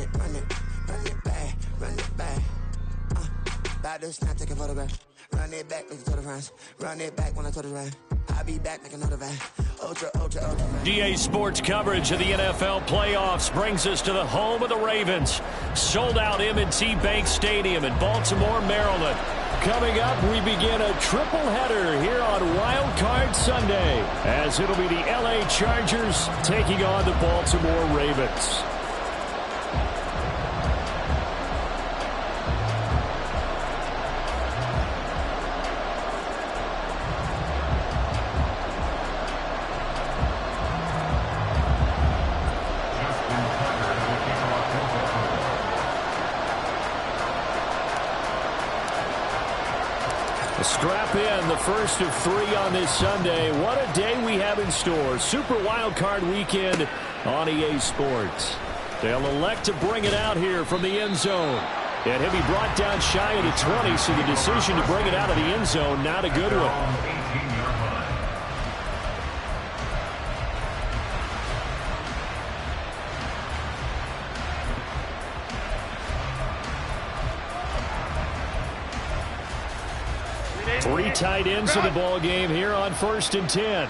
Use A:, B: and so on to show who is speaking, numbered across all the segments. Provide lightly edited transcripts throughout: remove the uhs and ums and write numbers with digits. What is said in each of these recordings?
A: run it back, run it back. About to snap, take a photograph. Run it back, make it to the friends. Run it back when I told it right. I'll be back, make another van. Ultra, ultra, ultra.
B: DA Sports coverage of the NFL playoffs brings us to the home of the Ravens. Sold out M&T Bank Stadium in Baltimore, Maryland. Coming up, we begin a triple header here on Wild Card Sunday, as it'll be the LA Chargers taking on the Baltimore Ravens. Strap in, the first of three on this Sunday. What a day we have in store. Super Wild Card Weekend on EA Sports. They'll elect to bring it out here from the end zone. And he'll be brought down shy of the 20, so the decision to bring it out of the end zone, not a good one. 3 tight ends in the ball game here on 1st and 10.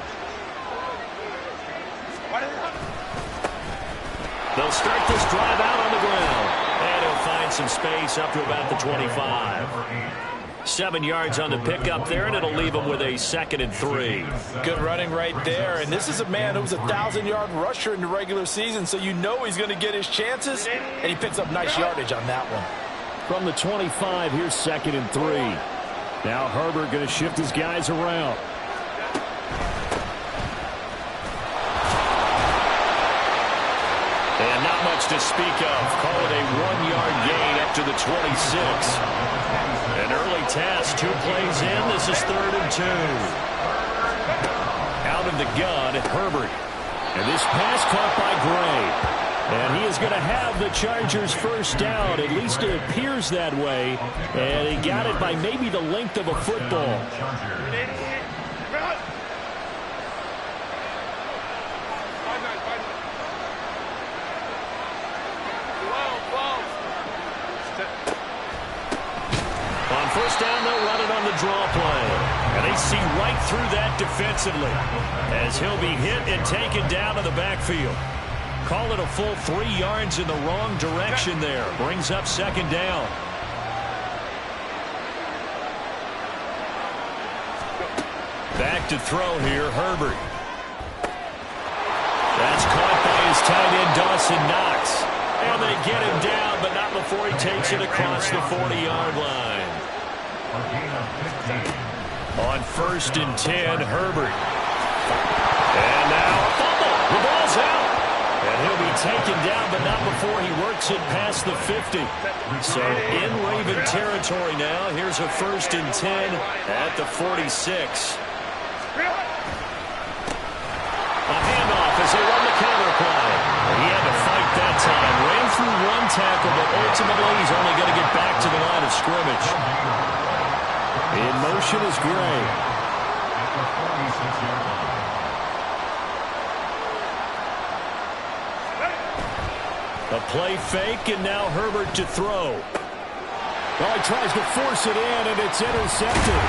B: They'll start this drive out on the ground. And he'll find some space up to about the 25. 7 yards on the pickup there, and it'll leave him with a 2nd and 3.
C: Good running right there. And this is a man who was a 1,000-yard rusher in the regular season, so you know he's going to get his chances, and he picks up nice yardage on that one.
B: From the 25, here's 2nd and 3. Now Herbert going to shift his guys around. And not much to speak of. Call it a 1-yard gain up to the 26. An early task, 2 plays in. This is 3rd and 2. Out of the gun, Herbert. And this pass caught by Gray. And he is going to have the Chargers first down. At least it appears that way. And he got it by maybe the length of a football. On first down, they'll run it on the draw play. And they see right through that defensively, as he'll be hit and taken down to the backfield. Call it a full 3 yards in the wrong direction there. Brings up 2nd down. Back to throw here, Herbert. That's caught by his tight end, Dawson Knox. And they get him down, but not before he takes it across the 40-yard line. On 1st and 10, Herbert. And now a fumble. The ball's out. And he'll be taken down, but not before he works it past the 50. So in Raven territory now. Here's a 1st and 10 at the 46. A handoff as they run the counter play. He had to fight that time. Ran through 1 tackle, but ultimately he's only going to get back to the line of scrimmage. In motion is Gray. A play fake, and now Herbert to throw. Well, he tries to force it in, and it's intercepted.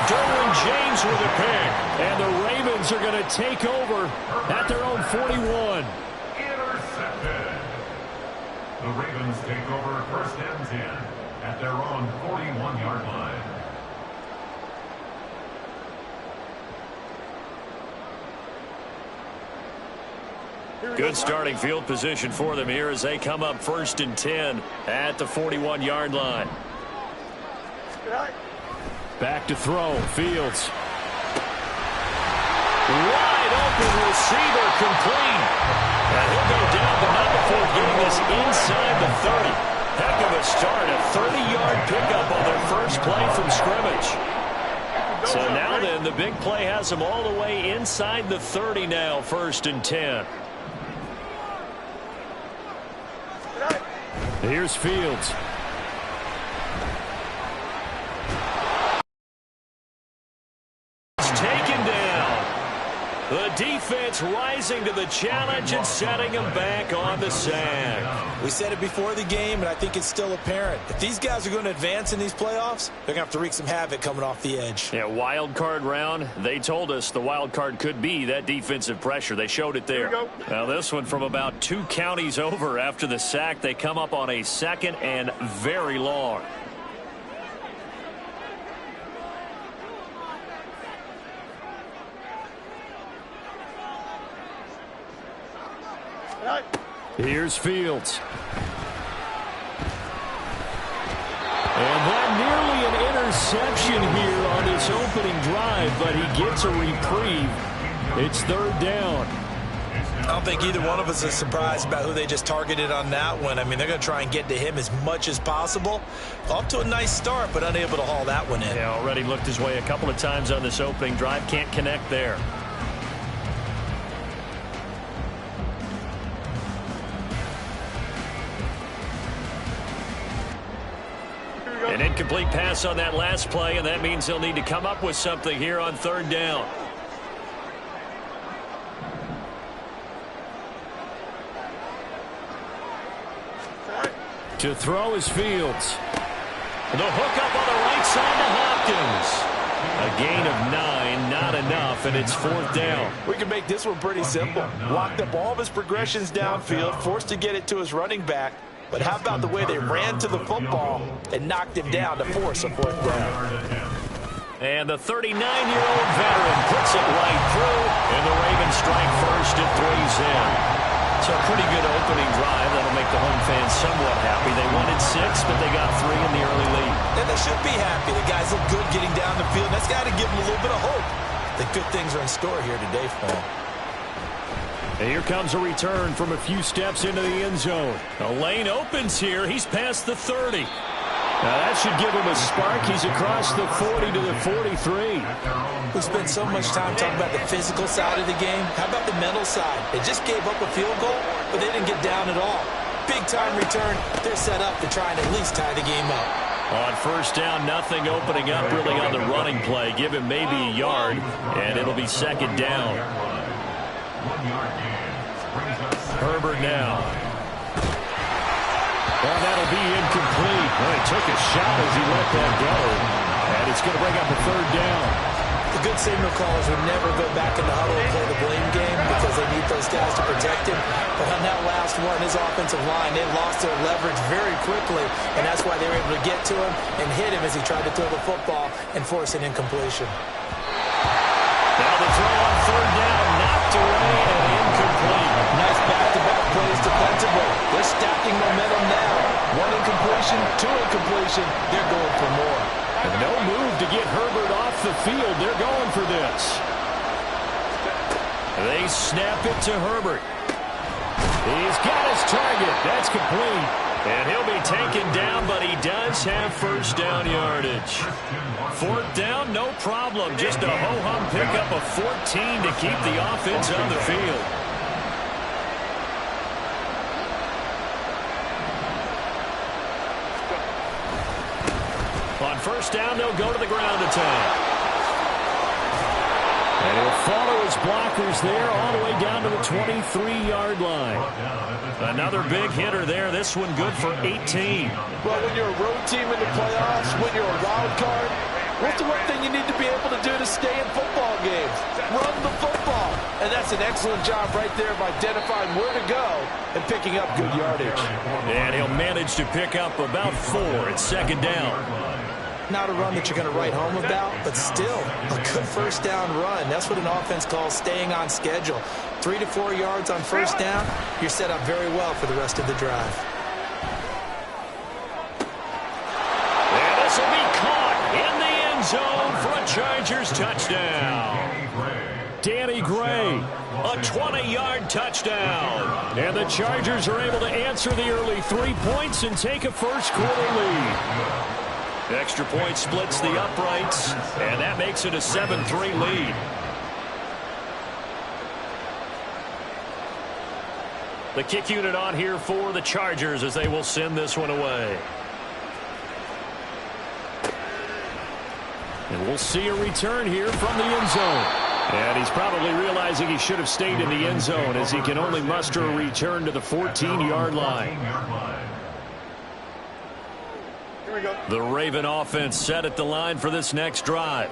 B: Derwin James with a pick, and the Ravens are going to take over at their own 41.
D: Intercepted. The Ravens take over 1st and 10 at their own 41-yard line.
B: Good starting field position for them here as they come up 1st and 10 at the 41-yard line. Back to throw. Fields. Wide open receiver, complete. And he'll go down, but not before getting this inside the 30. Heck of a start. A 30-yard pickup on their first play from scrimmage. So now then, the big play has them all the way inside the 30 now, 1st and 10. Here's Fields. It's taken down. The defense Saints rising to the challenge and setting them back on the sack.
C: We said it before the game, and I think it's still apparent. If these guys are going to advance in these playoffs, they're going to have to wreak some havoc coming off the edge.
B: Yeah, wild card round. They told us the wild card could be that defensive pressure. They showed it there. Now this one from about 2 counties over after the sack. They come up on a 2nd and very long. Here's Fields. And that nearly an interception here on this opening drive, but he gets a reprieve. It's 3rd down.
C: I don't think either one of us is surprised about who they just targeted on that one. I mean, they're going to try and get to him as much as possible. Off to a nice start, but unable to haul that one in.
B: Yeah, already looked his way a couple of times on this opening drive. Can't connect there. An incomplete pass on that last play, and that means they'll need to come up with something here on 3rd down. To throw is Fields. The hook up on the right side to Hopkins. A gain of 9, not enough, and it's 4th down.
C: We can make this one pretty simple. Locked up all of his progressions downfield, forced to get it to his running back. But how about the way they ran to the football and knocked him down to force a 4th down?
B: And the 39-year-old veteran puts it right through, and the Ravens strike first at 3's in. So a pretty good opening drive. That'll make the home fans somewhat happy. They wanted 6, but they got 3 in the early lead.
C: And they should be happy. The guys look good getting down the field. That's got to give them a little bit of hope that good things are in store here today for them.
B: And here comes a return from a few steps into the end zone. A lane opens here. He's past the 30. Now that should give him a spark. He's across the 40 to the 43.
C: We spent so much time talking about the physical side of the game. How about the mental side? They just gave up a field goal, but they didn't get down at all. Big time return. They're set up to try and at least tie the game up.
B: On 1st down, nothing opening up really on the running play. Give him maybe a yard, and it'll be 2nd down. Herbert now. Well, that'll be incomplete. Well, he took a shot as he let that go. And it's going to bring up a 3rd down.
C: The good signal callers would never go back in the huddle and play the blame game because they need those guys to protect him. But on that last one, his offensive line, they lost their leverage very quickly, and that's why they were able to get to him and hit him as he tried to throw the football and force an incompletion.
B: Now the throw on 3rd down, knocked away and incomplete.
C: Nice back-to-back plays defensively. They're stacking momentum now. 1 incompletion, 2 incompletion. They're going for more.
B: And no move to get Herbert off the field. They're going for this. They snap it to Herbert. He's got his target. That's complete. And he'll be taken down, but he does have 1st down yardage. 4th down, no problem. Just a ho-hum pickup of 14 to keep the offense on the field. On 1st down, they'll go to the ground attack. And he'll follow his blockers there all the way down to the 23-yard line. Another big hitter there. This one good for 18.
C: Well, when you're a road team in the playoffs, when you're a wild card, what's the one thing you need to be able to do to stay in football games? Run the football. And that's an excellent job right there of identifying where to go and picking up good yardage.
B: And he'll manage to pick up about 4 at 2nd down.
C: Not a run that you're going to write home about, but still a good 1st down run. That's what an offense calls staying on schedule. 3 to 4 yards on 1st down, you're set up very well for the rest of the drive.
B: And this will be caught in the end zone for a Chargers touchdown. Danny Gray, a 20-yard touchdown. And the Chargers are able to answer the early 3 points and take a 1st quarter lead. Extra point splits the uprights, and that makes it a 7-3 lead. The kick unit on here for the Chargers as they will send this one away. And we'll see a return here from the end zone. And he's probably realizing he should have stayed in the end zone as he can only muster a return to the 14-yard line. The Raven offense set at the line for this next drive.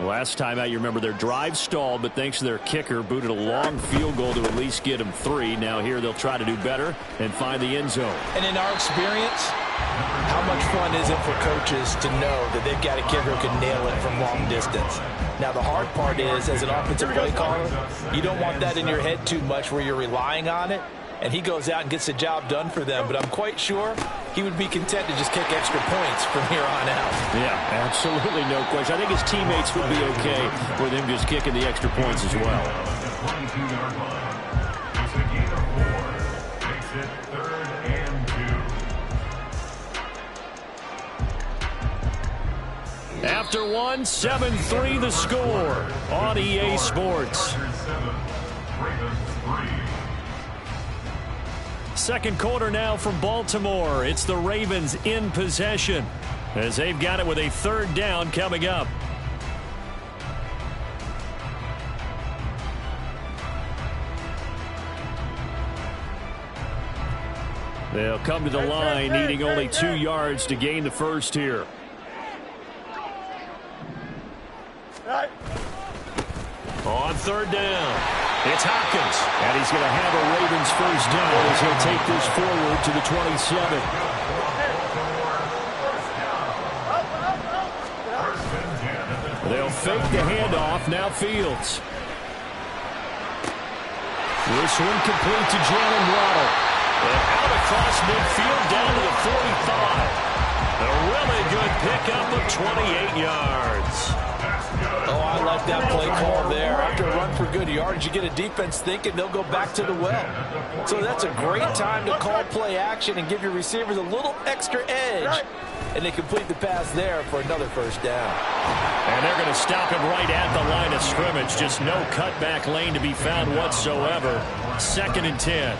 B: Last time out, you remember their drive stalled, but thanks to their kicker, booted a long field goal to at least get them 3. Now here they'll try to do better and find the end zone.
C: And in our experience, how much fun is it for coaches to know that they've got a kicker who can nail it from long distance? Now, the hard part is, as an offensive play caller, you don't want that in your head too much where you're relying on it, and he goes out and gets the job done for them. But I'm quite sure he would be content to just kick extra points from here on out.
B: Yeah, absolutely no question. I think his teammates would be okay with him just kicking the extra points as well.
D: It's a gain of 4. Makes it 3rd and 2.
B: After 1, 7-3 the score on EA Sports. Second quarter now from Baltimore. It's the Ravens in possession as they've got it with a 3rd down coming up. They'll come to the line needing only 2 yards to gain the first here. On 3rd down, it's Hopkins, and he's going to have a Ravens first down as he'll take this forward to the 27. They'll fake the handoff, now Fields. This one complete to Jalen Waddle. And out across midfield down to the 45. A really good pickup of 28 yards.
C: Oh, I like that play call there. After a run for good yards, you get a defense thinking they'll go back to the well. So that's a great time to call play action and give your receivers a little extra edge. And they complete the pass there for another first down.
B: And they're going to stop him right at the line of scrimmage. Just no cutback lane to be found whatsoever. 2nd and 10.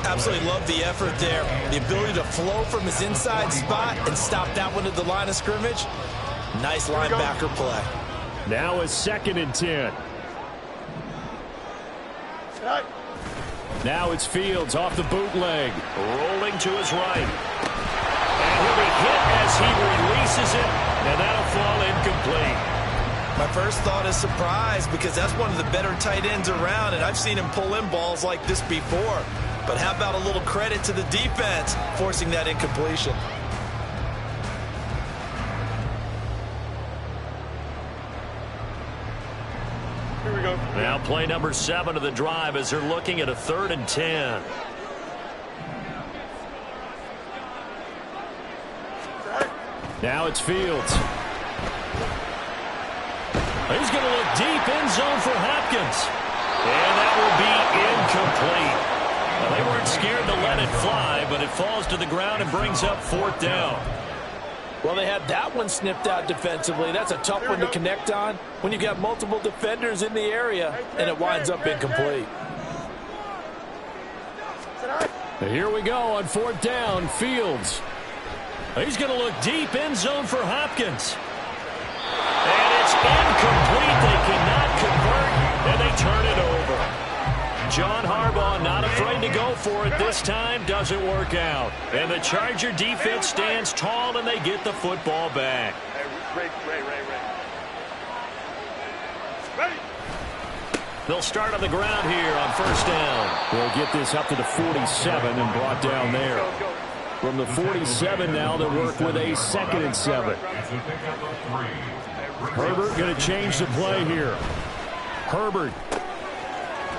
C: Absolutely love the effort there. The ability to flow from his inside spot and stop that one at the line of scrimmage. Nice linebacker play.
B: Now it's 2nd and 10. Now it's Fields off the bootleg. Rolling to his right. And he'll be hit as he releases it. And that'll fall incomplete.
C: My first thought is surprise because that's one of the better tight ends around, and I've seen him pull in balls like this before. But how about a little credit to the defense forcing that incompletion?
E: Here we go.
B: Now play number 7 of the drive as they're looking at a 3rd and 10. Now it's Fields. He's going to look deep end zone for Hopkins. And that will be incomplete. Well, they weren't scared to let it fly, but it falls to the ground and brings up 4th down.
C: Well, they had that one snipped out defensively. That's a tough one to connect on when you've got multiple defenders in the area, and it winds up incomplete.
B: Here we go on 4th down. Fields. He's going to look deep end zone for Hopkins. And it's incomplete. They cannot convert, and they turn it over. John Harbaugh not afraid to go for it this time. Doesn't work out. And the Charger defense stands tall, and they get the football back. They'll start on the ground here on 1st down. They'll get this up to the 47 and brought down there. From the 47 now, they'll work with a 2nd and 7. Herbert going to change the play here. Herbert.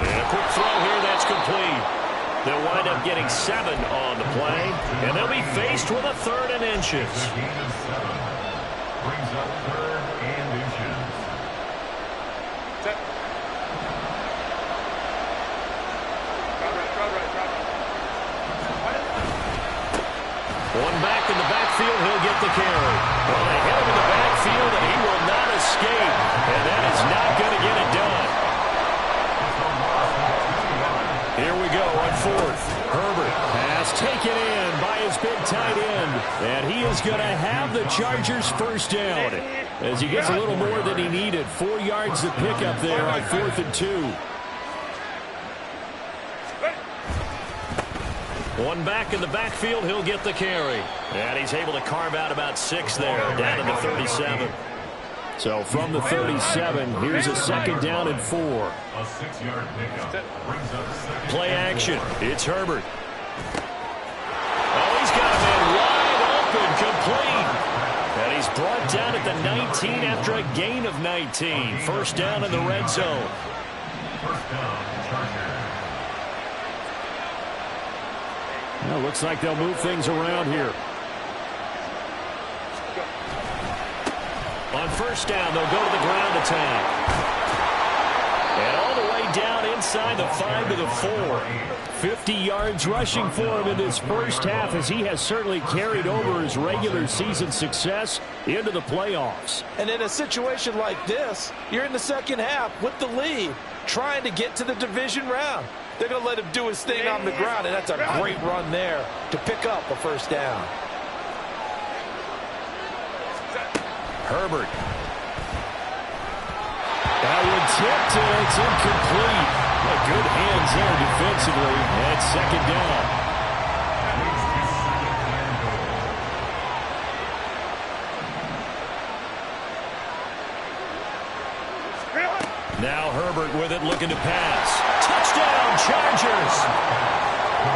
B: And a quick throw here, that's complete. They'll wind up getting 7 on the play, and they'll be faced with a 3rd and inches.
D: Brings up 3rd and inches.
B: One back in the backfield, he'll get the carry. Well, they hit him in the backfield, and he will not escape. And that is not going to get it done. Here we go on 4th. Herbert pass taken in by his big tight end. And he is going to have the Chargers first down as he gets a little more than he needed. 4 yards to pick up there on 4th and 2. One back in the backfield, he'll get the carry. And he's able to carve out about 6 there, down to the 37. So from the 37, here's a 2nd down and 4.
D: A 6-yard pickup brings up 2nd.
B: Play action. It's Herbert. Oh, he's got a man wide open, complete. And he's brought down at the 19 after a gain of 19. First down in the red zone.
D: First down, Chargers.
B: Well, looks like they'll move things around here. On first down, they'll go to the ground attack. And all the way down inside the 5 to the 4. 50 yards rushing for him in this first half, as he has certainly carried over his regular season success into the playoffs.
C: And in a situation like this, you're in the second half with the lead, trying to get to the division round. They're going to let him do his thing on the ground, and that's a great run there to pick up a first down.
B: Herbert. That one tipped, and it's incomplete. Good hands there defensively. That's 2nd down. Now Herbert with it, looking to pass. Touchdown, Chargers.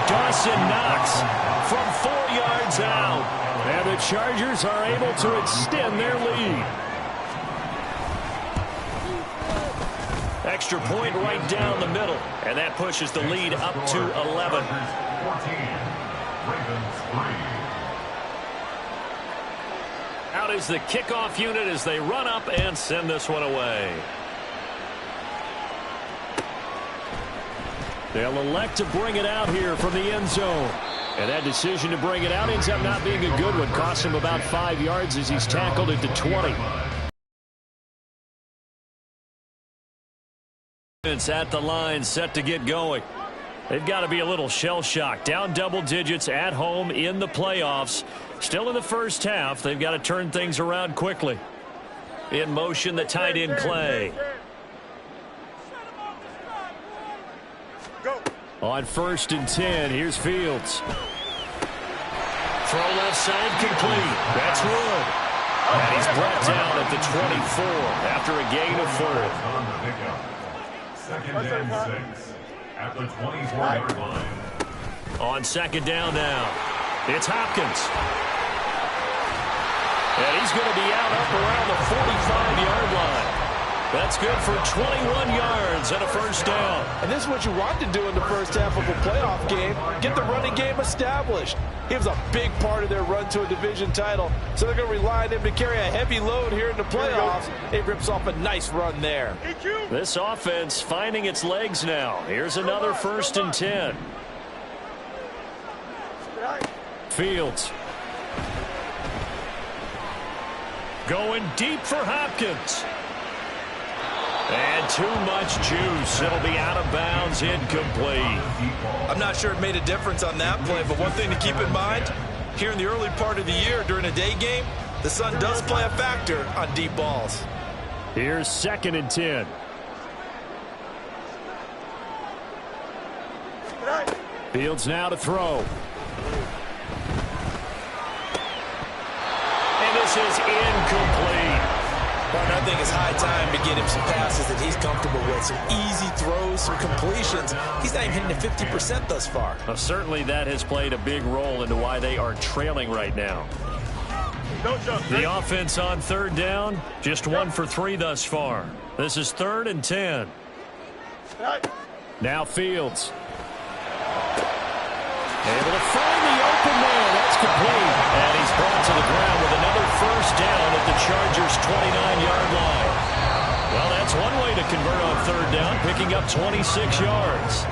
B: Dawson Knox from 4 yards out. And the Chargers are able to extend their lead. Extra point right down the middle. And that pushes the lead up to 11.
D: 14, Ravens 3.
B: Out is the kickoff unit as they run up and send this one away. They'll elect to bring it out here from the end zone. And that decision to bring it out ends up not being a good one. Cost him about 5 yards as he's tackled at the 20. It's at the line, set to get going. They've got to be a little shell-shocked. Down double digits at home in the playoffs. Still in the first half. They've got to turn things around quickly. In motion, the tight end Clay. On 1st and 10, here's Fields. Throw left side complete. That's Wood. And he's brought down at the 24 after a gain of 4.
D: On the pickup. 2nd and 6 at the 24-yard line.
B: On 2nd down now, it's Hopkins. And he's going to be out up around the 45-yard line. That's good for 21 yards and a first down.
C: And this is what you want to do in the first half of a playoff game. Get the running game established. He was a big part of their run to a division title. So they're going to rely on him to carry a heavy load here in the playoffs. It rips off a nice run there.
B: This offense finding its legs now. Here's another 1st and 10. Fields. Going deep for Hopkins. And too much juice. It'll be out of bounds, incomplete.
C: I'm not sure it made a difference on that play, but one thing to keep in mind, here in the early part of the year during a day game, the sun does play a factor on deep balls.
B: Here's 2nd and 10. Fields now to throw. And this is incomplete.
C: But I think it's high time to get him some passes that he's comfortable with. Some easy throws, some completions. He's not even hitting the 50% thus far.
B: Well, certainly that has played a big role into why they are trailing right now. The offense on 3rd down, just 1 for 3 thus far. This is 3rd and 10. Now Fields. Able to find the open man. That's complete. And he's brought to the ground with another first down at the Chargers' 29-yard line. Well, that's one way to convert on 3rd down, picking up 26 yards.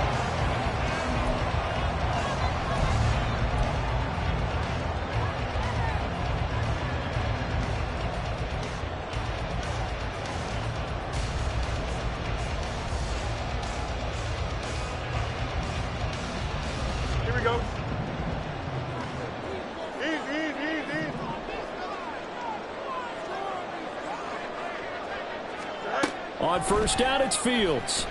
B: On first down, it's Fields.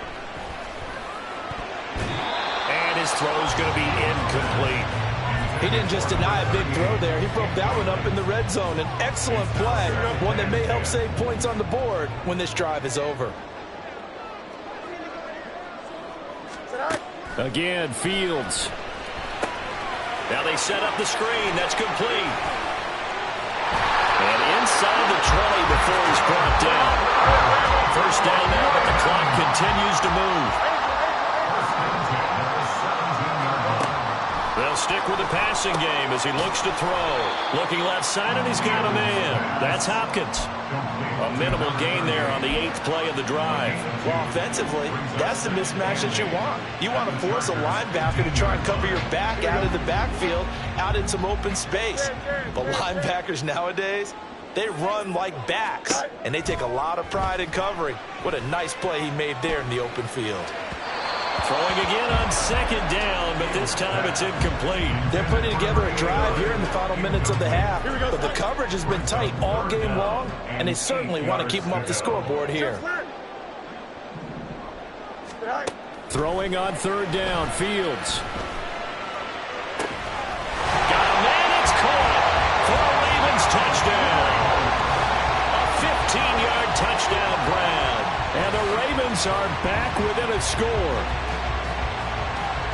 B: And his throw's going to be incomplete.
C: He didn't just deny a big throw there. He broke that one up in the red zone. An excellent play, one that may help save points on the board when this drive is over.
B: Again, Fields. Now they set up the screen. That's complete. And inside the 20 before he's brought down. First down now, but the clock continues to move. They'll stick with the passing game as he looks to throw. Looking left side, and he's got a man. That's Hopkins. A minimal gain there on the 8th play of the drive.
C: Well, offensively, that's the mismatch that you want. You want to force a linebacker to try and cover your back out of the backfield, out in some open space. But linebackers nowadays, they run like backs, and they take a lot of pride in covering. What a nice play he made there in the open field.
B: Throwing again on second down, but this time it's incomplete.
C: They're putting together a drive here in the final minutes of the half, but the coverage has been tight all game long, and they certainly want to keep them off the scoreboard here.
B: Throwing on third down, Fields. Got a man, it's caught for a Ravens touchdown. A 15-yard touchdown grab. And the Ravens are back within a score.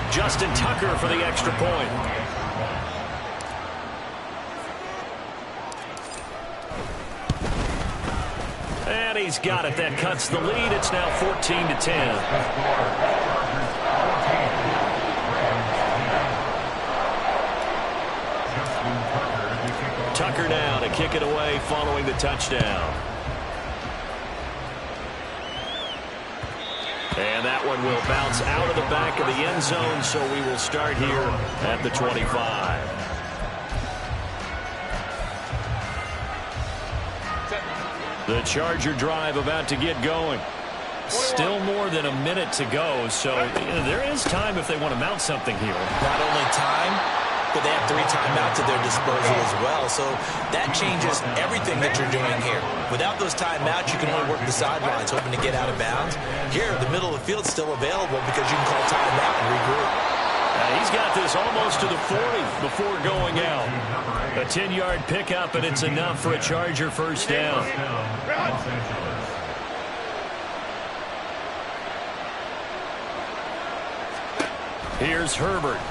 B: Justin Tucker for the extra point. And he's got it. That cuts the lead. It's now 14-10. Tucker now to kick it away following the touchdown. And that one will bounce out of the back of the end zone, so we will start here at the 25. The Charger drive about to get going. Still more than a minute to go, so there is time if they want to mount something here.
C: Not only time, but they have 3 timeouts at their disposal as well. So that changes everything that you're doing here. Without those timeouts, you can only work the sidelines, hoping to get out of bounds. Here, the middle of the field is still available because you can call timeout and regroup.
B: He's got this almost to the 40 before going out. A 10-yard pickup, and it's enough for a Charger first down. Here's Herbert.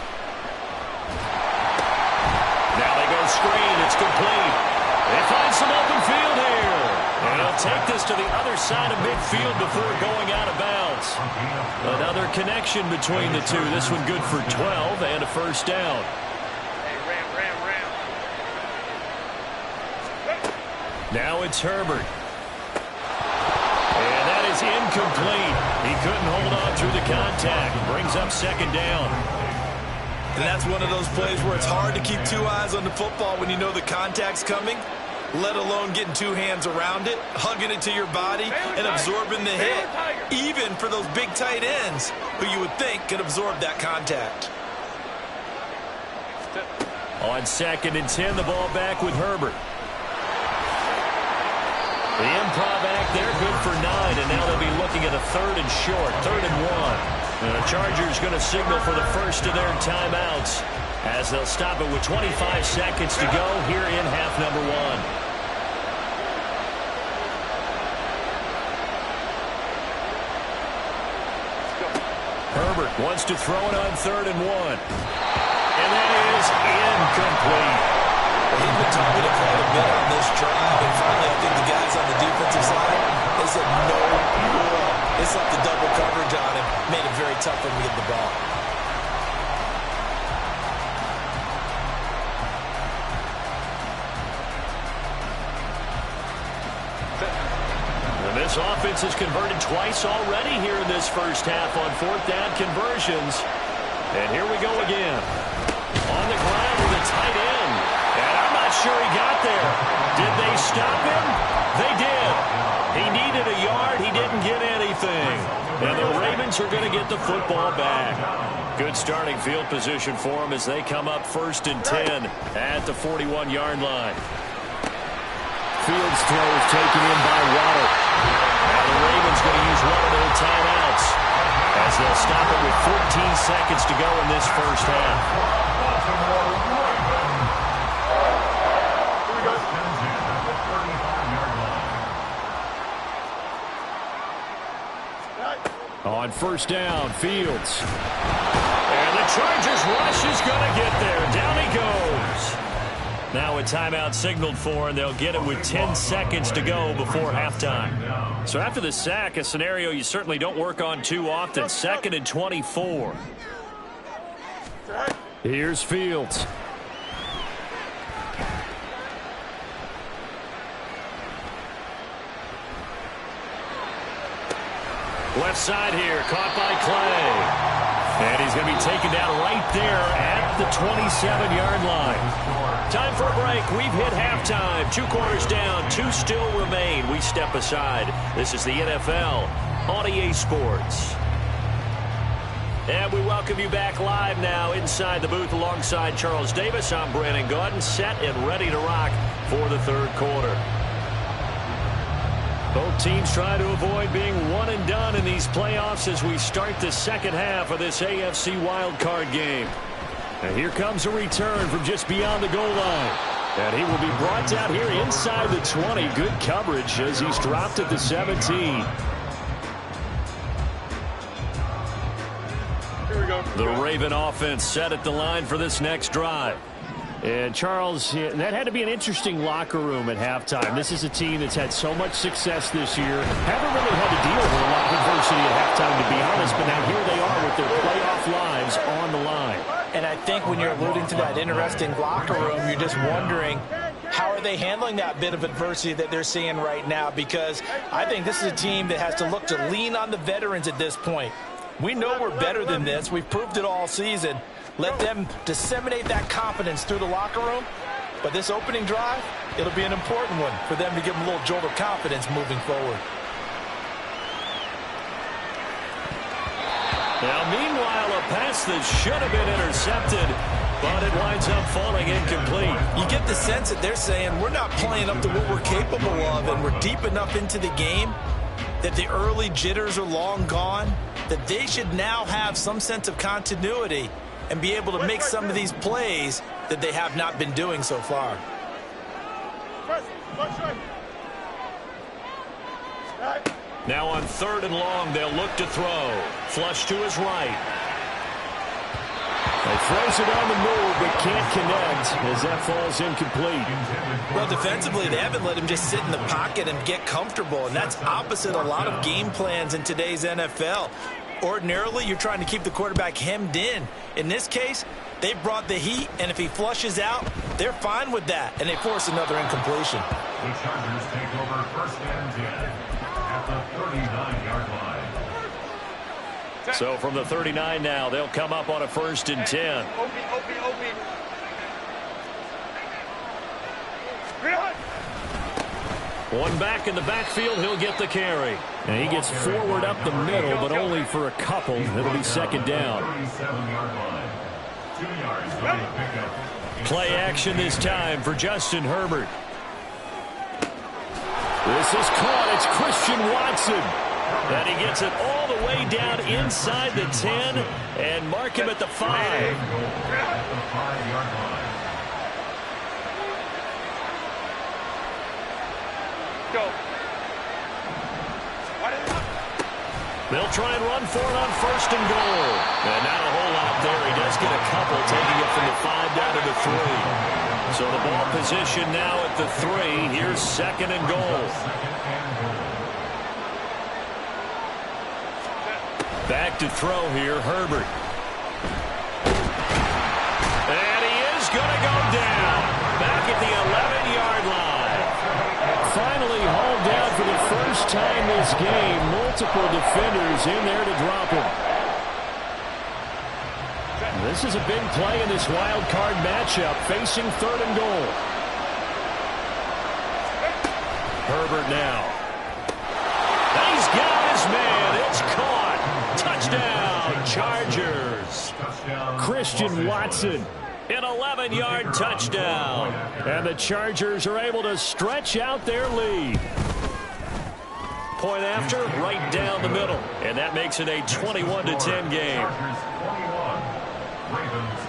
B: Now they go screen. It's complete. They find some open field here. And he'll take this to the other side of midfield before going out of bounds. Another connection between the two. This one good for 12 and a first down. Now it's Herbert. And that is incomplete. He couldn't hold on through the contact. Brings up second down.
C: And that's one of those plays where it's hard to keep 2 eyes on the football when you know the contact's coming, let alone getting 2 hands around it, hugging it to your body, and absorbing the hit, even for those big tight ends who you would think could absorb that contact.
B: On second and 10, the ball back with Herbert. The improv act there, good for 9, and now they'll be looking at a 3rd and short, 3rd and 1. And the Chargers going to signal for the first of their timeouts as they'll stop it with 25 seconds to go here in half number 1. Herbert wants to throw it on 3rd and 1. And that is incomplete.
C: He's been talking to quite a bit on this drive, and finally I think the guys on the defensive side, they said no more. They slapped the double coverage on him, made it very tough for him to get the ball.
B: And this offense has converted twice already here in this first half on 4th down conversions. And here we go again. On the ground with a tight end. And I'm not sure he got there. Did they stop him? They did. He needed a yard. He didn't get anything. And the Ravens are going to get the football back. Good starting field position for them as they come up 1st and 10 at the 41-yard line. Fields throws taken in by Waddle. Now the Ravens going to use one of their timeouts as they'll stop it with 14 seconds to go in this first half. On first down, Fields. And the Chargers rush is going to get there. Down he goes. Now a timeout signaled for, and they'll get it with 10 seconds to go before halftime. So after the sack, a scenario you certainly don't work on too often. 2nd and 24. Here's Fields. Left side here, caught by Clay. And he's going to be taken down right there at the 27-yard line. Time for a break. We've hit halftime. 2 quarters down, 2 still remain. We step aside. This is the NFL on EA Sports. And we welcome you back live now inside the booth alongside Charles Davis. I'm Brandon Gaudin, set and ready to rock for the third quarter. Both teams trying to avoid being one and done in these playoffs as we start the second half of this AFC wildcard game. And here comes a return from just beyond the goal line. And he will be brought out here inside the 20. Good coverage as he's dropped at the 17. The Raven offense set at the line for this next drive. And, Charles, that had to be an interesting locker room at halftime. This is a team that's had so much success this year. Haven't really had to deal with a lot of adversity at halftime, to be honest. But now here they are with their playoff lives on the line.
C: And I think when you're alluding to that interesting locker room, you're just wondering, how are they handling that bit of adversity that they're seeing right now? Because I think this is a team that has to look to lean on the veterans at this point. We know we're better than this. We've proved it all season. Let them disseminate that confidence through the locker room. But this opening drive, it'll be an important one for them to give them a little jolt of confidence moving forward.
B: Now, meanwhile, a pass that should have been intercepted, but it winds up falling incomplete.
C: You get the sense that they're saying we're not playing up to what we're capable of, and we're deep enough into the game that the early jitters are long gone, that they should now have some sense of continuity and be able to make some of these plays that they have not been doing so far.
B: Now on 3rd and long, they'll look to throw. Flush to his right. He throws it on the move, but can't connect as that falls incomplete.
C: Well, defensively, they haven't let him just sit in the pocket and get comfortable, and that's opposite a lot of game plans in today's NFL. Ordinarily, you're trying to keep the quarterback hemmed in. In this case, they brought the heat, and if he flushes out, they're fine with that, and they force another incompletion.
D: The Chargers take over 1st and 10 at the 39-yard line.
B: So from the 39 now, they'll come up on a 1st and 10. One back in the backfield, he'll get the carry. And he gets forward up the middle, but only for a couple. It'll be 2nd down.
D: 37-yard line. 2 yards for the pickup.
B: Play action this time for Justin Herbert. This is caught. It's Christian Watson. And he gets it all the way down inside the 10 and mark him at the 5.
D: At the 5-yard line.
E: Go.
B: They'll try and run for it on 1st and goal. And not a whole lot there. He does get a couple, taking it from the 5 down to the 3. So the ball position now at the 3. Here's 2nd and goal. Back to throw here, Herbert. And he is going to go down. Back at the 11-yard line. Finally hauled down for the first time this game. Multiple defenders in there to drop him. This is a big play in this wild card matchup, facing 3rd and goal. Herbert now. And he's got his man. It's caught. Touchdown, Chargers. Christian Watson. An 11-yard touchdown. And the Chargers are able to stretch out their lead. Point after, right down the middle. And that makes it a 21-10 game.
D: Chargers 21, Ravens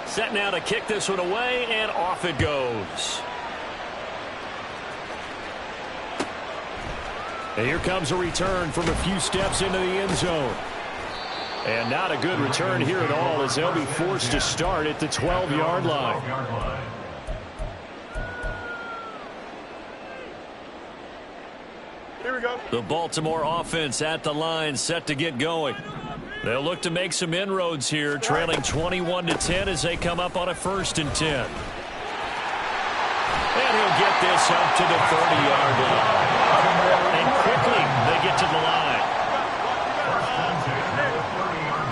D: 10.
B: Set now to kick this one away, and off it goes. And here comes a return from a few steps into the end zone. And not a good return here at all, as they'll be forced to start at the 12-yard line.
E: Here we go.
B: The Baltimore offense at the line, set to get going. They'll look to make some inroads here, trailing 21-10 as they come up on a 1st and 10. And he'll get this up to the 30-yard line. And quickly, they get to the line.
D: First and 10 at the 30-yard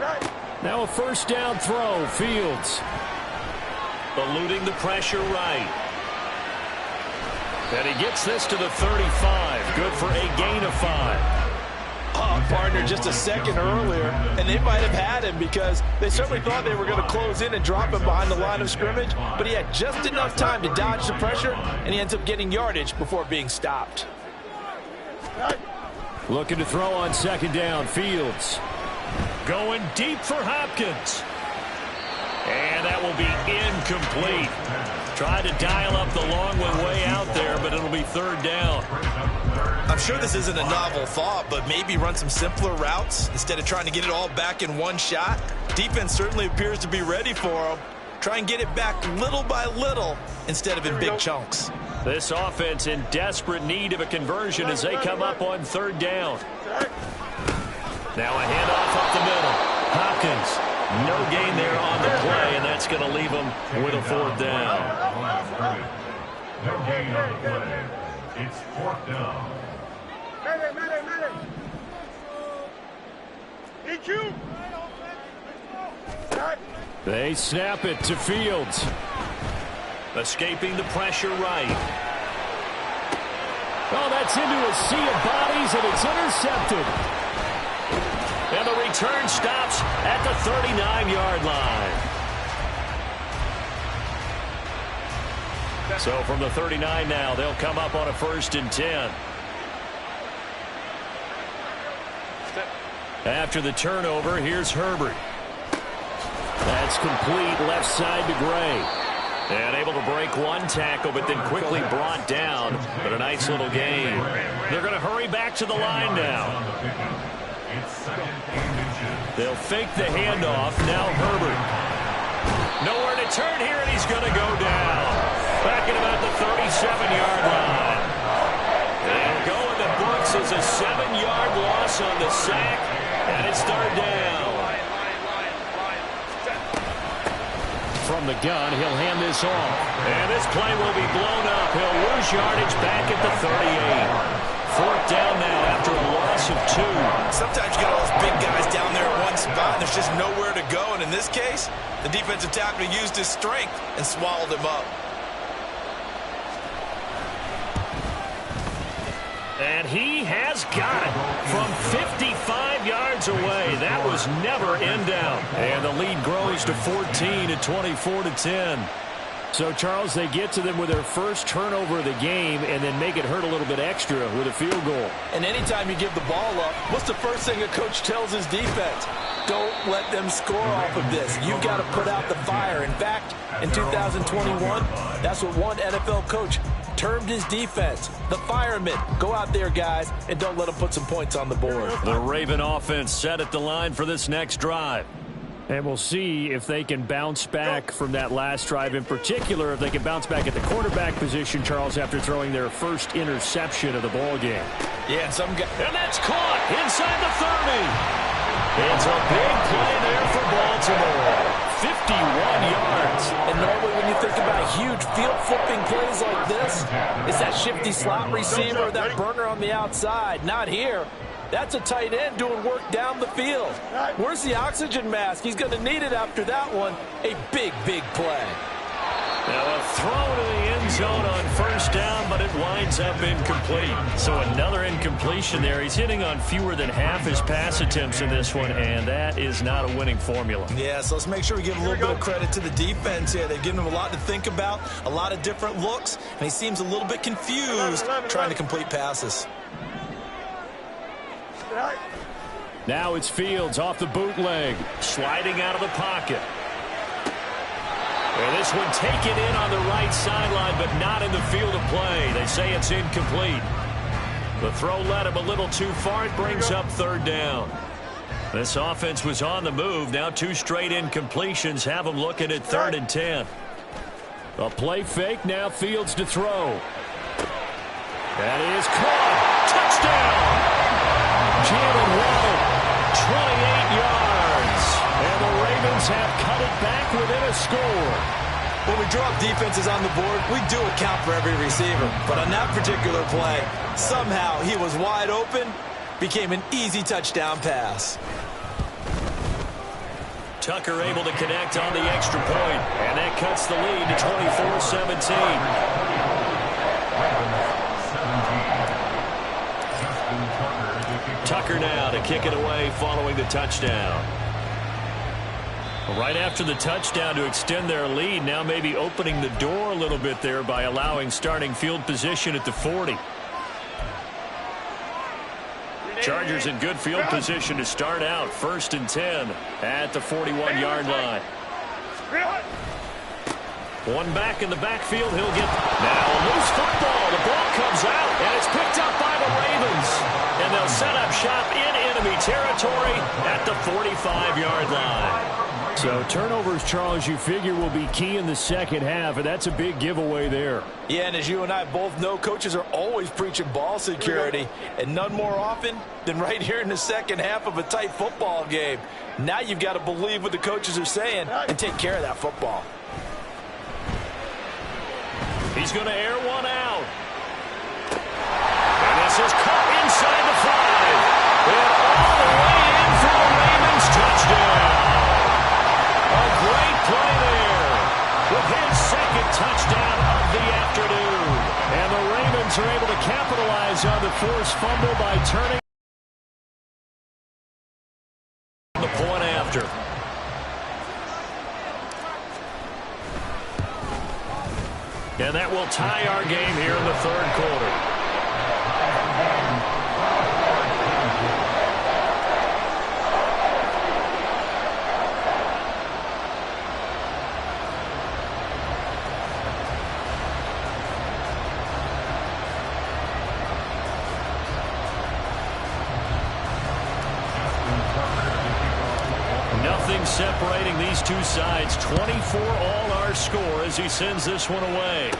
D: line.
B: Now a 1st down throw, Fields. Eluding the pressure right. And he gets this to the 35. Good for a gain of 5.
C: Partner just a second earlier, and they might have had him because they certainly thought they were going to close in and drop him behind the line of scrimmage, but he had just enough time to dodge the pressure, and he ends up getting yardage before being stopped.
B: Looking to throw on 2nd down, Fields. Going deep for Hopkins. And that will be incomplete. Tried to dial up the long one way out there, but it'll be 3rd down.
C: I'm sure this isn't a novel thought, but maybe run some simpler routes instead of trying to get it all back in one shot. Defense certainly appears to be ready for him. Try and get it back little by little instead of in big chunks.
B: This offense in desperate need of a conversion as they come up on 3rd down. Now a handoff up the middle. Hopkins, no gain there on the play, and that's going to leave him with a 4th down.
D: No gain on the play. It's 4th down.
B: They snap it to Fields. Escaping the pressure right. Oh, that's into a sea of bodies, and it's intercepted. And the return stops at the 39-yard line. So from the 39 now, they'll come up on a 1st and 10. After the turnover, here's Herbert. That's complete left side to Gray. And able to break one tackle, but then quickly brought down. But a nice little gain. They're going to hurry back to the line now. They'll fake the handoff. Now Herbert. Nowhere to turn here, and he's going to go down. Back at about the 37-yard line. They'll go in the books as a 7-yard loss on the sack, and it's 3rd down. From the gun, he'll hand this off. And this play will be blown up. He'll lose yardage back at the 38. 4th down now after a loss of 2.
C: Sometimes you get all those big guys down there at one spot, and there's just nowhere to go. And in this case, the defensive tackle used his strength and swallowed him up.
B: And he has got it from 55 yards away. That was never in doubt. And the lead grows to 14 at 24-10. So, Charles, they get to them with their first turnover of the game and then make it hurt a little bit extra with a field goal.
C: And anytime you give the ball up, what's the first thing a coach tells his defense? Don't let them score off of this. You've got to put out the fire. In fact, in 2021, that's what one NFL coach termed his defense, the firemen. Go out there, guys, and don't let them put some points on the board.
B: The Raven offense set at the line for this next drive. And we'll see if they can bounce back from that last drive, in particular if they can bounce back at the quarterback position, Charles, after throwing their first interception of the ball game.
C: Yeah, and
B: and that's caught inside the 30. It's a big play there for Baltimore. 51 yards.
C: And normally when you think about huge field-flipping plays like this, it's that shifty slot receiver, that burner on the outside. Not here. That's a tight end doing work down the field. Where's the oxygen mask? He's going to need it after that one. A big, big play.
B: Now a throw to the end zone on first down, but it winds up incomplete. So another incompletion there. He's hitting on fewer than half his pass attempts in this one, and that is not a winning formula.
C: Yeah, so let's make sure we give a little bit of credit to the defense here. They've given him a lot to think about, a lot of different looks, and he seems a little bit confused trying to complete passes.
B: Now it's Fields off the bootleg, sliding out of the pocket. And this one taken in on the right sideline, but not in the field of play. They say it's incomplete. The throw led him a little too far. It brings up third down. This offense was on the move. Now 2 straight incompletions have them looking at 3rd and 10. A play fake. Now Fields to throw. That is caught. Touchdown. Jalen Waddle, 28 yards. And the Ravens have cut it back within a score.
C: When we drop defenses on the board, we do account for every receiver. But on that particular play, somehow he was wide open, became an easy touchdown pass.
B: Tucker able to connect on the extra point, and that cuts the lead to 24-17. Tucker now to kick it away following the touchdown. Right after the touchdown to extend their lead, now maybe opening the door a little bit there by allowing starting field position at the 40. Chargers in good field position to start out. 1st and 10 at the 41-yard line. One back in the backfield. He'll get now a loose football. The ball comes out, and it's picked up by the Ravens. And they'll set up shop in enemy territory at the 45-yard line. So turnovers, Charles, you figure will be key in the second half, and that's a big giveaway there.
C: Yeah, and as you and I both know, coaches are always preaching ball security, and none more often than right here in the second half of a tight football game. Now you've got to believe what the coaches are saying and take care of that football.
B: He's going to air one out. And this is caught inside the 5. And all the way in for the Ravens touchdown. A great play there with his second touchdown of the afternoon. And the Ravens are able to capitalize on the forced fumble by turning the point after. And that will tie our game here in the 3rd quarter. Nothing separating these two sides. 24 all our score as he sends this one away.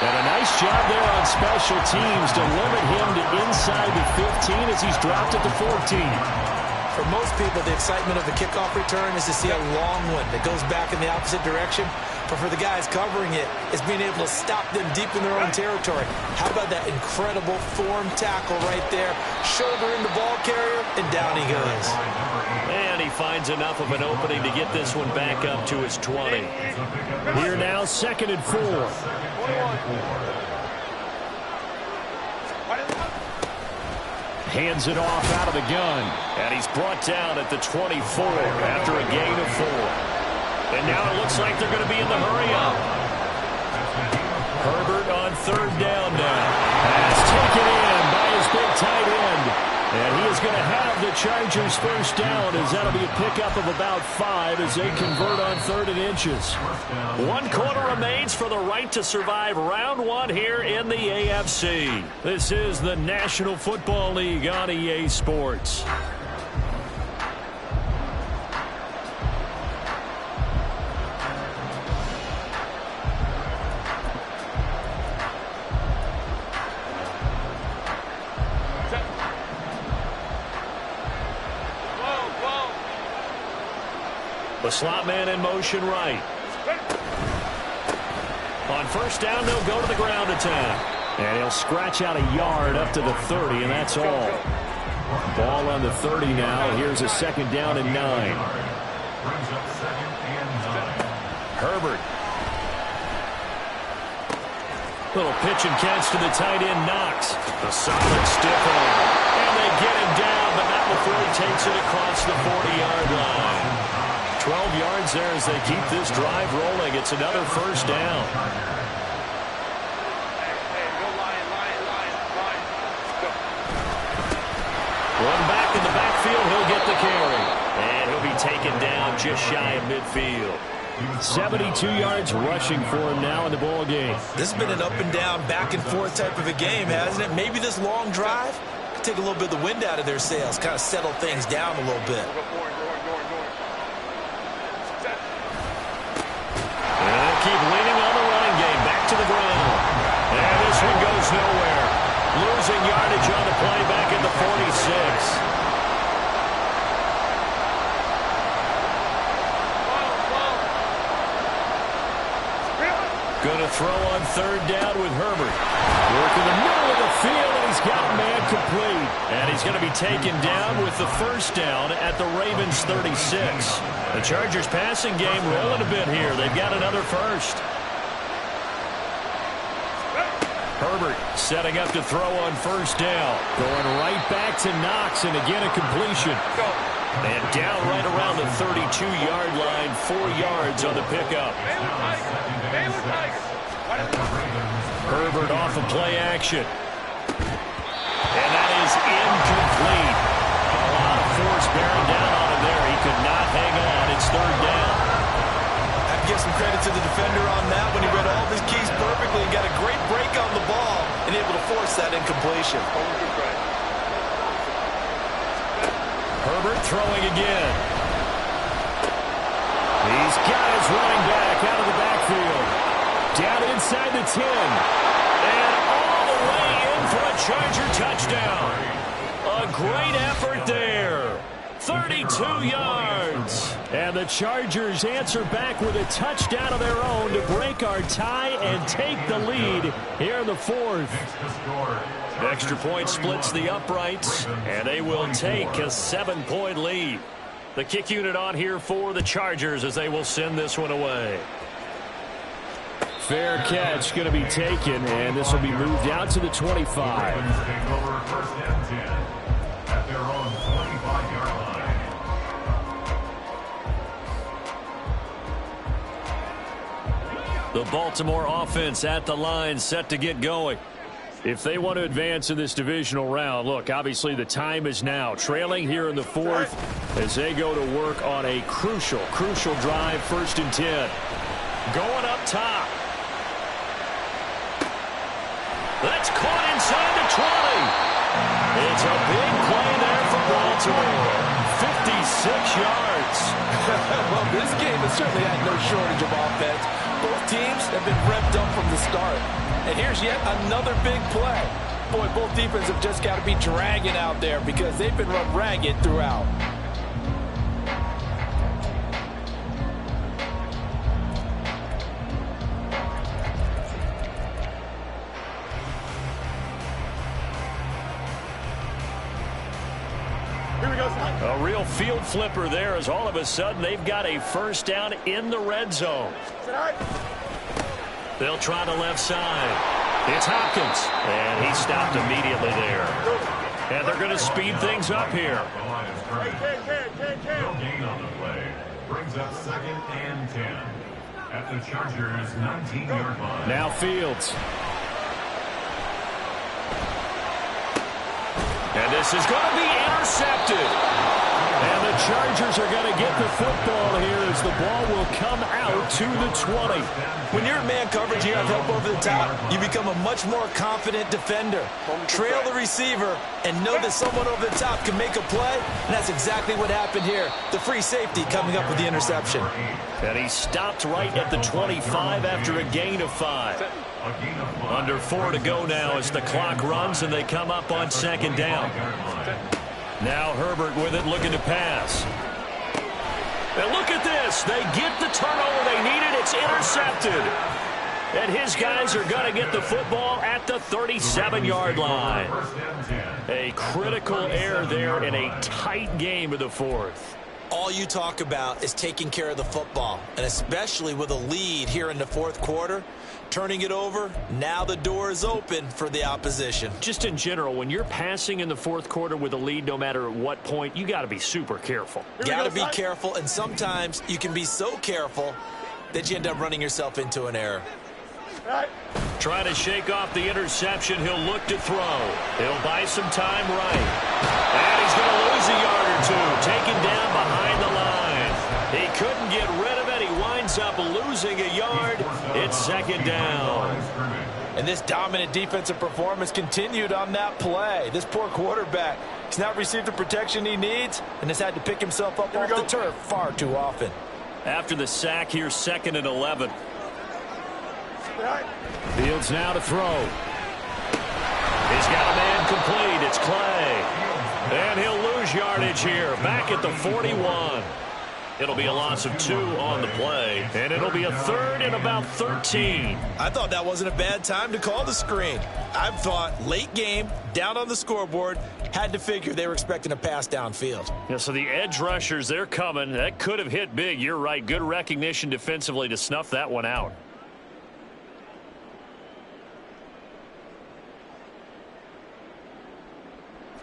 B: And a nice job there on special teams to limit him to inside the 15 as he's dropped at the 14.
C: For most people, the excitement of the kickoff return is to see a long one that goes back in the opposite direction. But for the guys covering it, it's being able to stop them deep in their own territory. How about that incredible form tackle right there? Shoulder in the ball carrier, and down he goes.
B: And he finds enough of an opening to get this one back up to his 20. Here now, 2nd and 4. Hands it off out of the gun. And he's brought down at the 24 after a gain of 4. And now it looks like they're going to be in the hurry-up. Herbert on 3rd down now. Pass taken in by his big tight end. And he is going to have the Chargers first down as that'll be a pickup of about 5 as they convert on 3rd and inches. 1 quarter remains for the right to survive round 1 here in the AFC. This is the National Football League on EA Sports. The slot man in motion right. On first down, they'll go to the ground attack. And he'll scratch out a yard up to the 30, and that's all. Ball on the 30 now. Here's a 2nd down and 9.
D: Brings up 2nd and 9.
B: Herbert. Little pitch and catch to the tight end, Knox. A solid stiff arm. And they get him down, but not before he takes it across the 40-yard line. 12 yards there as they keep this drive rolling. It's another first down. One back in the backfield, he'll get the carry. And he'll be taken down just shy of midfield. 72 yards rushing for him now in the ball game.
C: This has been an up and down, back and forth type of a game, hasn't it? Maybe this long drive could take a little bit of the wind out of their sails, kind of settle things down a little bit.
B: And they'll keep leaning on the running game, back to the ground. And this one goes nowhere. Losing yardage on the play back at the 46. Going to throw on third down with Herbert. Working the middle of the field, and he's got man complete. And he's going to be taken down with the first down at the Ravens 36. The Chargers passing game rolling a bit here. They've got another first. Herbert setting up to throw on first down. Going right back to Knox, and again a completion. And down right around the 32-yard line, 4 yards on the pickup. Herbert off of play action. And that is incomplete. A lot of force bearing down on him there. He could not hang on. It's third down.
C: I have to give some credit to the defender on that when he read all of his keys perfectly and got a great break on the ball and able to force that incompletion.
B: Herbert throwing again. He's got his running back out of the backfield. Down inside the 10. And all the way in for a Charger touchdown. A great effort there. 32 yards. And the Chargers answer back with a touchdown of their own to break our tie and take the lead here in the fourth. Extra point splits the uprights, and they will take a 7-point lead. The kick unit on here for the Chargers as they will send this one away. Fair catch going to be taken, and this will be moved out to the 25.
D: Take over 1st and 10 at their own 25-yard line.
B: The Baltimore offense at the line, set to get going. If they want to advance in this divisional round, look, obviously the time is now. Trailing here in the fourth as they go to work on a crucial drive, 1st and 10. Going up top. That's caught inside the 20. It's a big play there for Baltimore. 56 yards.
C: Well, this game has certainly had no shortage of offense. Both teams have been revved up from the start. And here's yet another big play. Boy, both defenses have just got to be dragging out there because they've been run ragged throughout.
B: A real field flipper there as all of a sudden they've got a first down in the red zone. They'll try the left side. It's Hopkins. And he stopped immediately there. And they're going to speed things up here.
D: No gain on the play. Brings up 2nd and 10 at the Chargers' 19-yard line.
B: Now Fields. And this is going to be intercepted. And the Chargers are going to get the football here as the ball will come out to the 20.
C: When you're in man coverage, you have help over the top, you become a much more confident defender. Trail the receiver and know that someone over the top can make a play, and that's exactly what happened here. The free safety coming up with the interception.
B: And he stopped right at the 25 after a gain of 5. Under 4 to go now as the clock runs and they come up on 2nd down. Now Herbert with it, looking to pass. And look at this. They get the turnover they needed. It's intercepted. And his guys are going to get the football at the 37-yard line. A critical error there in a tight game of the fourth.
C: All all you talk about is taking care of the football, and especially with a lead here in the fourth quarter, turning it over, now the door is open for the opposition.
B: Just in general, when you're passing in the fourth quarter with a lead, no matter at what point, you got to be super careful.
C: Got to be careful, and sometimes you can be so careful that you end up running yourself into an error.
B: Trying to shake off the interception. He'll look to throw. He'll buy some time right. And he's going to lose a yard or two. Taken down behind the line. He couldn't get rid of it. He winds up losing a yard. It's second down.
C: And this dominant defensive performance continued on that play. This poor quarterback has not received the protection he needs and has had to pick himself up off the turf far too often.
B: After the sack, here's 2nd and 11. Fields now to throw. He's got a man complete. It's Clay. And he'll lose yardage here. Back at the 41. It'll be a loss of 2 on the play. And it'll be a 3rd and about 13.
C: I thought that wasn't a bad time to call the screen. I thought late game, down on the scoreboard, had to figure they were expecting a pass downfield.
B: Yeah, so the edge rushers, they're coming. That could have hit big. You're right. Good recognition defensively to snuff that one out.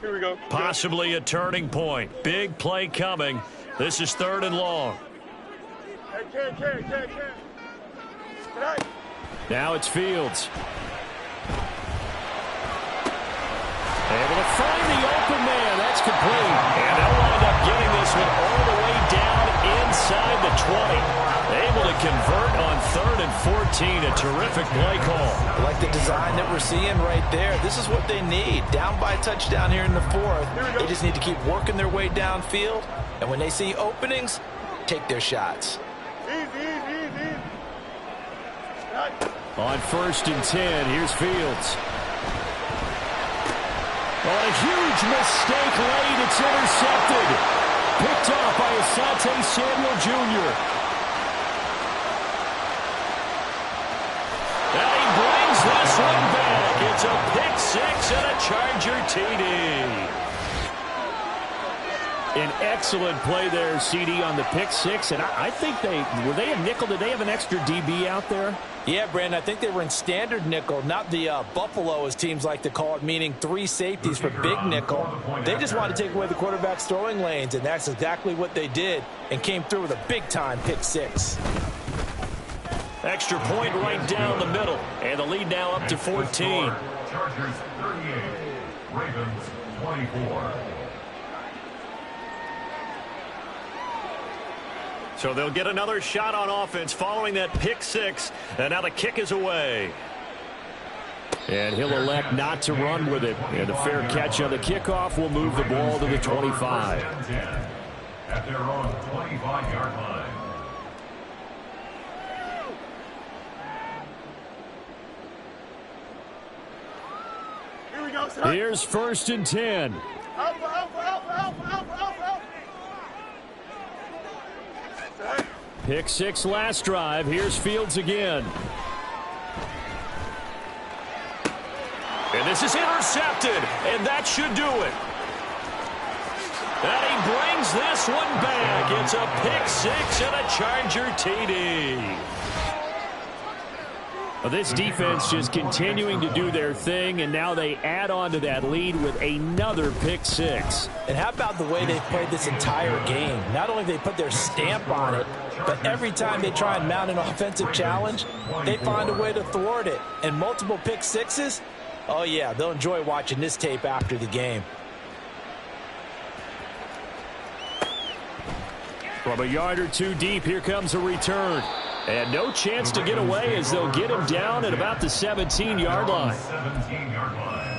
E: Here we go.
B: Possibly a turning point. Big play coming. This is 3rd and long. Now it's Fields. Able to find the open man. That's complete. And they'll wind up getting this one all the way down inside the 20. Able to convert on 3rd and 14. A terrific play call.
C: I like the design that we're seeing right there. This is what they need. Down by a touchdown here in the 4th. They just need to keep working their way downfield. And when they see openings, take their shots.
B: On 1st and 10, here's Fields. Oh, a huge mistake late. It's intercepted. Picked off by Asante Samuel Jr. And he brings this one back. It's a pick 6 and a Charger TD. An excellent play there, CD, on the pick 6. And I think were they a nickel? Did they have an extra DB out there?
C: Yeah, Brandon, I think they were in standard nickel, not the Buffalo, as teams like to call it, meaning 3 safeties for big nickel. They just wanted to take away the quarterback's throwing lanes, and that's exactly what they did, and came through with a big-time pick 6.
B: Extra point right down the middle, and the lead now up to 14.
D: Chargers 38, Ravens 24.
B: So they'll get another shot on offense following that pick 6. And now the kick is away. And he'll elect not to run with it. And a fair catch on the kickoff will move the ball to the 25.
D: At their own 25-yard line.
E: Here we go, sir.
B: Here's 1st and 10. Pick 6 last drive. Here's Fields again. And this is intercepted. And that should do it. And he brings this one back. It's a pick 6 and a Charger TD. Well, this defense just continuing to do their thing, and now they add on to that lead with another pick 6.
C: And how about the way they've played this entire game? Not only they put their stamp on it, but every time they try and mount an offensive challenge, they find a way to thwart it. And multiple pick 6s, oh yeah, they'll enjoy watching this tape after the game.
B: From a yard or 2 deep, here comes a return. And no chance to get away as they'll get him down at about the 17-yard line.
D: 17-yard line.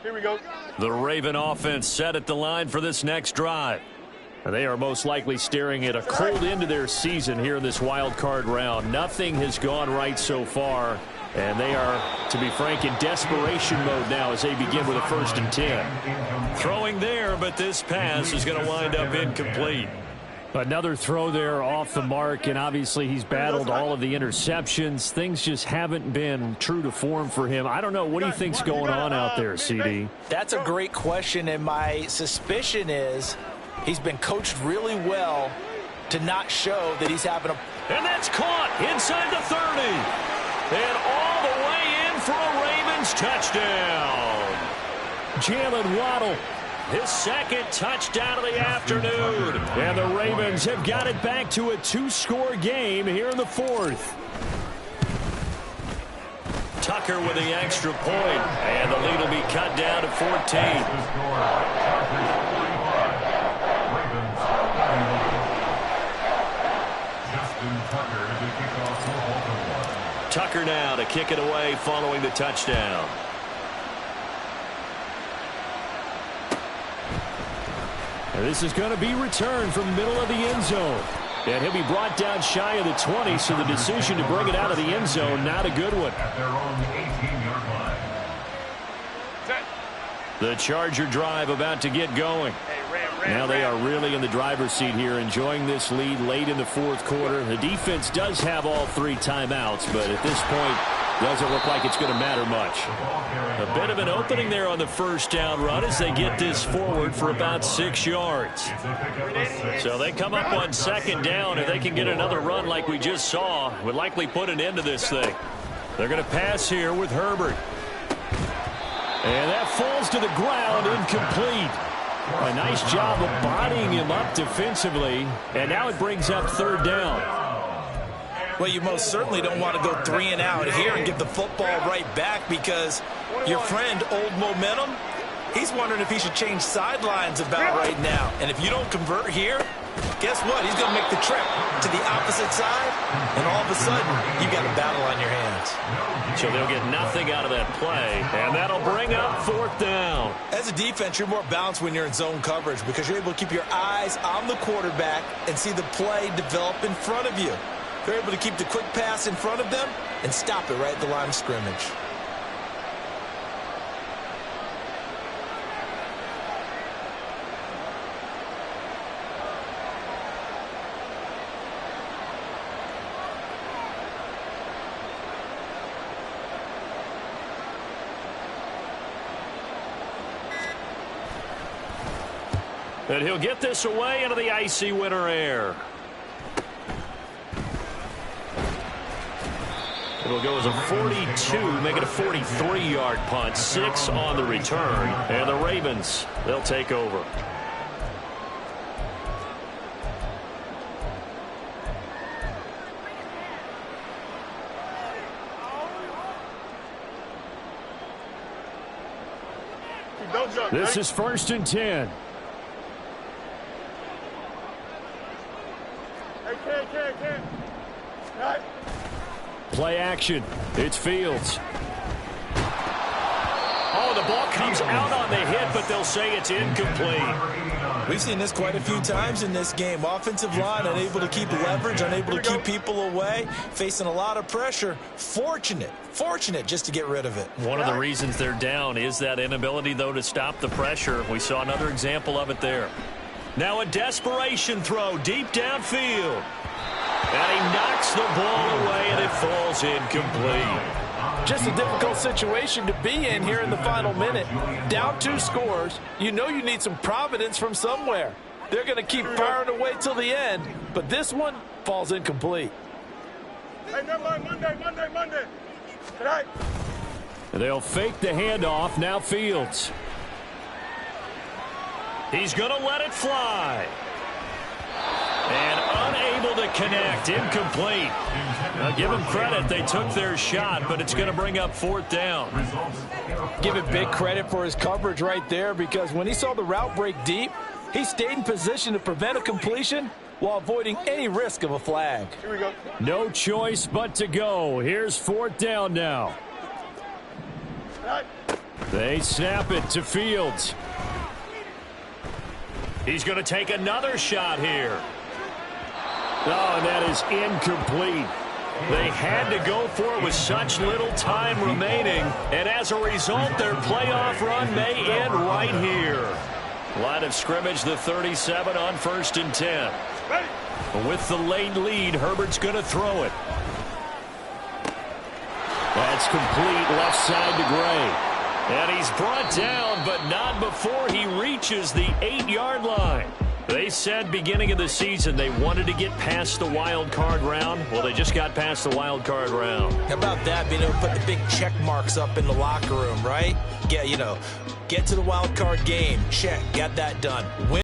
E: Here we go.
B: The Raven offense set at the line for this next drive. They are most likely staring at a cold end to their season here in this wild card round. Nothing has gone right so far. And they are, to be frank, in desperation mode now as they begin with a 1st and 10. Throwing there, but this pass is going to wind up incomplete. Another throw there off the mark, and obviously he's battled all of the interceptions. Things just haven't been true to form for him. I don't know. What do you think's going on out there, CD?
C: That's a great question, and my suspicion is he's been coached really well to not show that he's having a...
B: And that's caught inside the 30. And all the way in for a Ravens touchdown. Jalen Waddle, his second touchdown of the afternoon. And the Ravens have got it back to a 2-score game here in the fourth. Tucker with the extra point. And the lead will be cut down to 14. Tucker now to kick it away following the touchdown. And this is going to be returned from the middle of the end zone. And he'll be brought down shy of the 20, so the decision to bring it out of the end zone, not a good one.
D: At their own 18-yard line.
B: The Charger drive about to get going. Now they are really in the driver's seat here, enjoying this lead late in the fourth quarter. The defense does have all 3 timeouts, but at this point, doesn't look like it's going to matter much. A bit of an opening there on the first down run as they get this forward for about 6 yards. So they come up on second down. If they can get another run like we just saw, would likely put an end to this thing. They're going to pass here with Herbert. And that falls to the ground, incomplete. A nice job of bodying him up defensively. And now it brings up third down.
C: Well, you most certainly don't want to go 3 and out here and give the football right back, because your friend, Old Momentum, he's wondering if he should change sidelines about right now. And if you don't convert here, guess what? He's going to make the trip to the opposite side, and all of a sudden, you've got a battle on your hands.
B: So they'll get nothing out of that play, and that'll bring up fourth down.
C: As a defense, you're more balanced when you're in zone coverage because you're able to keep your eyes on the quarterback and see the play develop in front of you. They're able to keep the quick pass in front of them and stop it right at the line of scrimmage.
B: And he'll get this away into the icy winter air. It'll go as a 42, make it a 43-yard punt. 6 on the return. And the Ravens, they'll take over. This is 1st and 10. Play action. It's Fields. Oh, the ball comes out on the hit, but they'll say it's incomplete.
C: We've seen this quite a few times in this game. Offensive line unable to keep leverage, unable to keep people away, facing a lot of pressure. Fortunate just to get rid of it.
B: One of the reasons they're down is that inability, though, to stop the pressure. We saw another example of it there. Now a desperation throw deep downfield. And he knocks the ball away, and it falls incomplete.
C: Just a difficult situation to be in here in the final minute. Down 2 scores. You know you need some providence from somewhere. They're going to keep firing away till the end, but this one falls incomplete.
E: Hey, deadline Monday. Tonight.
B: They'll fake the handoff. Now Fields. He's going to let it fly. And unable to connect. Incomplete. Now give them credit. They took their shot, but it's going to bring up fourth down.
C: Give it big credit for his coverage right there, because when he saw the route break deep, he stayed in position to prevent a completion while avoiding any risk of a flag.
E: Here we go.
B: No choice but to go. Here's fourth down now. They snap it to Fields. He's going to take another shot here. Oh, and that is incomplete. They had to go for it with such little time remaining, and as a result, their playoff run may end right here. Line of scrimmage, the 37 on 1st and 10.
E: Ready.
B: With the late lead, Herbert's going to throw it. That's complete left side to Gray. And he's brought down, but not before he reaches the 8-yard line. They said beginning of the season they wanted to get past the wild card round. Well, they just got past the wild card round.
C: How about that, being able to put the big check marks up in the locker room, right? Get to the wild card game. Check. Got that done. Win